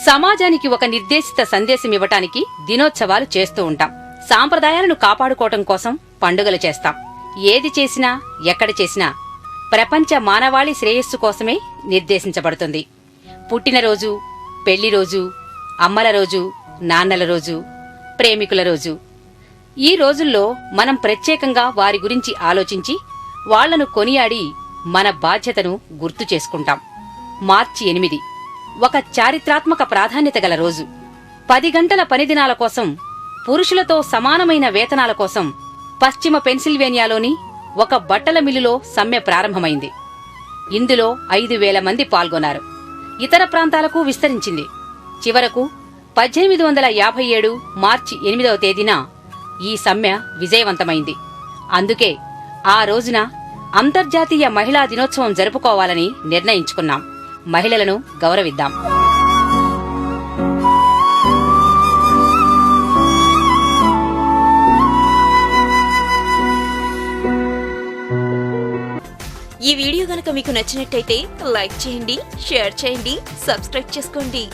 సమాజానికి ఒక నిర్దేశిత సందేశం ఇవ్వటానికి దినోత్సవాలు చేస్తూ ఉంటాం. సాంప్రదాయాలను కాపాడుకోవటం కోసం పండుగలు చేస్తాం. ఏది చేసినా ఎక్కడ చేసినా ప్రపంచ మానవాళి శ్రేయస్సు కోసమే నిర్దేశించబడుతుంది. పుట్టినరోజు, పెళ్లిరోజు, అమ్మల రోజు, నాన్నల రోజు, ప్రేమికుల రోజు. ఈ రోజుల్లో మనం ప్రత్యేకంగా వారి గురించి ఆలోచించి వాళ్లను కొనియాడి మన బాధ్యతను గుర్తు చేసుకుంటాం. మార్చి 8 ఒక చారిత్రాత్మక ప్రాధాన్యత గల రోజు. 10 గంటల పనిదినాల కోసం, పురుషులతో సమానమైన వేతనాల కోసం పశ్చిమ పెన్సిల్వేనియాలోని ఒక బట్టల మిల్లులో సమ్మె ప్రారంభమైంది. ఇందులో 5,000 మంది పాల్గొన్నారు. ఇతర ప్రాంతాలకు విస్తరించింది. చివరకు 1857 మార్చి 8వ తేదీన ఈ సమ్మె విజయవంతమైంది. అందుకే ఆ రోజున అంతర్జాతీయ మహిళా దినోత్సవం జరుపుకోవాలని నిర్ణయించుకున్నాం. మహిళలను గౌరవిద్దాం. ఈ వీడియో గనక మీకు నచ్చినట్టయితే లైక్ చేయండి, షేర్ చేయండి, సబ్స్క్రైబ్ చేసుకోండి.